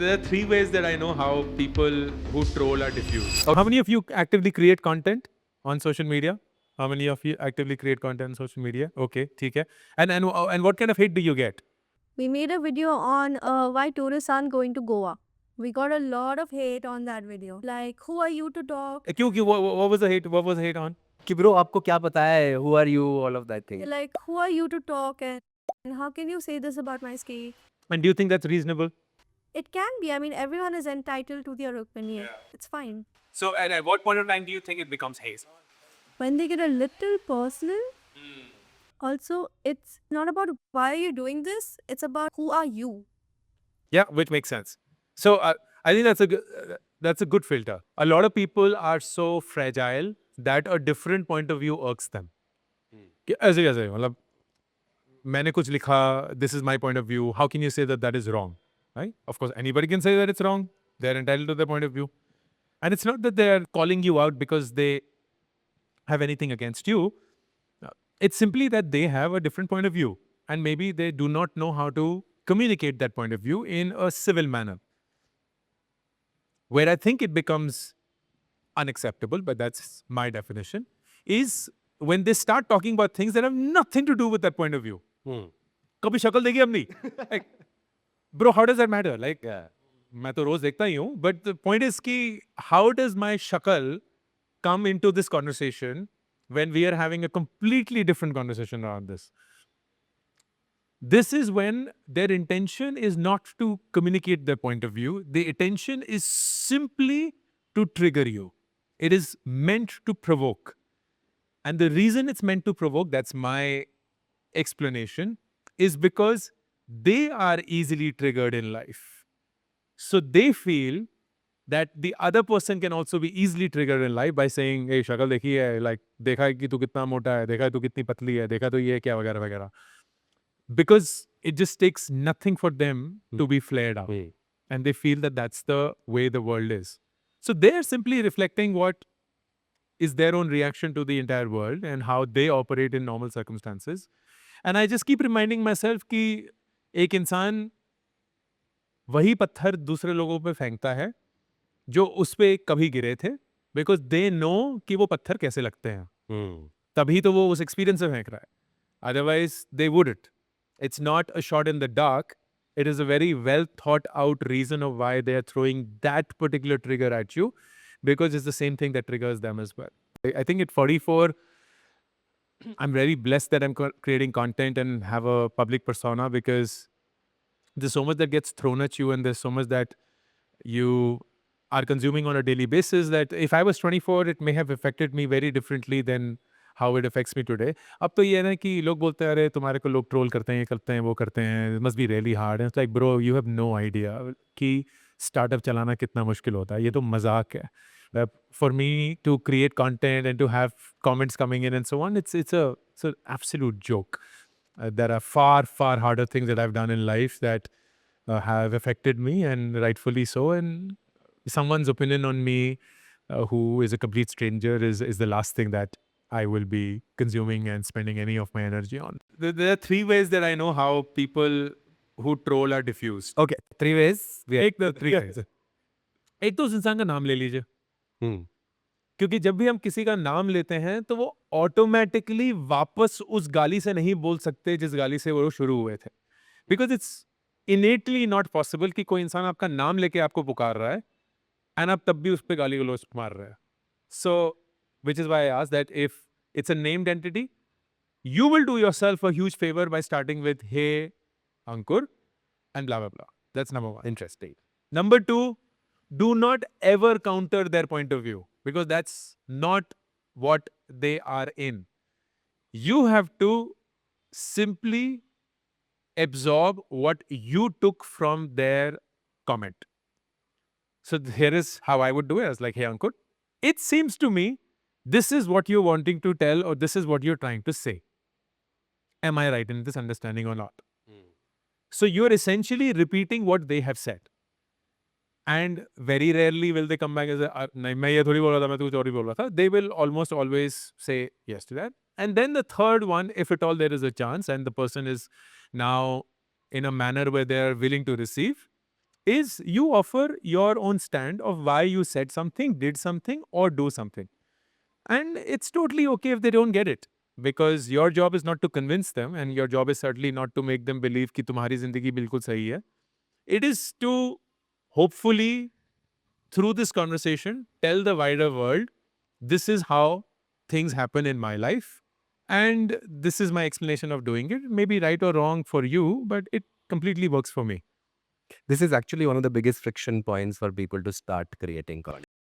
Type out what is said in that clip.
There are three ways that I know how people who troll are diffused. How many of you actively create content on social media? How many of you actively create content on social media? Okay, ठीक है. And what kind of hate do you get? We made a video on why tourists aren't going to Goa. We got a lot of hate on that video. Like, who are you to talk? क्यों what was the hate? What was the hate on? कि bro आपको क्या पता है who are you all of that thing. Like, who are you to talk? And how can you say this about my ski? And do you think that's reasonable? It can be. I mean, everyone is entitled to their opinion. It's fine. So, and at what point of time do you think it becomes hate? When they get a little personal, also, it's not about why are you doing this, it's about who are you. Yeah, which makes sense. So I think that's a good filter. A lot of people are so fragile that a different point of view irks them. कि ऐसे कैसे मतलब मैंने कुछ लिखा, this is my point of view. How can you say that that is wrong? Right? Of course, anybody can say that it's wrong. They're entitled to their point of view. And it's not that they're calling you out because they have anything against you. It's simply that they have a different point of view. And maybe they do not know how to communicate that point of view in a civil manner. Where I think it becomes unacceptable, but that's my definition, is when they start talking about things that have nothing to do with that point of view. कभी शक्ल देखी हमने? Like, bro, how does that matter? Like, मैं तो रोज देखता ही हूँ, but the point is कि how does my शक्ल come into this conversation when we are having a completely different conversation around this? This is when their intention is not to communicate their point of view. The intention is simply to trigger you. It is meant to provoke. And the reason it's meant to provoke, that's my explanation, is because they are easily triggered in life. So they feel that the other person can also be easily triggered in life by saying, hey, शक्ल देखी है, like, देखा है कि तू कितना मोटा है, देखा है तू कितनी पतली है, देखा तो ये क्या वगैरह वगैरह. Because it just takes nothing for them to be flared out. And they feel that that's the way the world is. So they're simply reflecting what is their own reaction to the entire world and how they operate in normal circumstances. And I just keep reminding myself कि एक इंसान वही पत्थर दूसरे लोगों पे फेंकता है जो उस पे कभी गिरे थे, because they know कि वो पत्थर कैसे लगते हैं. तभी तो वो उस एक्सपीरियंस से फेंक रहा है. Otherwise they wouldn't. It's not a shot in the dark. It is a very well thought out reason of why they are throwing that particular trigger at you, because it's the same thing that triggers them as well. I think at 44, I'm very blessed that I'm creating content and have a public persona, because there's so much that gets thrown at you and there's so much that you are consuming on a daily basis that if I was 24, it may have affected me very differently than how it affects me today. अब तो ये है ना कि लोग बोलते हैं अरे तुम्हारे को लोग ट्रोल करते हैं, ये करते हैं, वो करते हैं, it must be really hard. And it's like, bro, you have no idea कि स्टार्टअप चलाना कितना मुश्किल होता है. ये तो मजाक है. For me to create content and to have comments coming in and so on, it's an absolute joke. There are far harder things that I've done in life that have affected me, and rightfully so. And someone's opinion on me, who is a complete stranger, is the last thing that I will be consuming and spending any of my energy on. There are three ways that I know how people who troll are diffused. Okay, 3 ways. एक तो three ways. एक तो उस इंसान का नाम ले लीजिए. क्योंकि जब भी हम किसी का नाम लेते हैं तो वो ऑटोमेटिकली वापस उस गाली से नहीं बोल सकते जिस गाली से वो शुरू हुए थे. Because it's innately not possible कि कोई इंसान आपका नाम लेके आपको पुकार रहा है एंड आप तब भी उस पर गाली गलौज मार रहे हैं. सो which is why I asked that if it's a named entity, you will do yourself a huge favor by starting with, hey, Ankur, and blah, blah, blah. That's number one. Interesting. Number two, do not ever counter their point of view, because that's not what they are in. You have to simply absorb what you took from their comment. So here is how I would do it. I was like, hey, Ankur, it seems to me this is what you're wanting to tell, or this is what you're trying to say. Am I right in this understanding or not? So you're essentially repeating what they have said. And very rarely will they come back and say, "नहीं, मैं ये थोड़ी बोल रहा था, मैं तो कुछ और ही बोल रहा था." They will almost always say yes to that. And then the third one, if at all there is a chance, and the person is now in a manner where they are willing to receive, is you offer your own stand of why you said something, did something, or do something. And it's totally okay if they don't get it. Because your job is not to convince them, and your job is certainly not to make them believe कि तुम्हारी जिंदगी बिल्कुल सही है. It is to hopefully, through this conversation, tell the wider world, this is how things happen in my life. And this is my explanation of doing it. Maybe right or wrong for you, but it completely works for me. This is actually one of the biggest friction points for people to start creating content.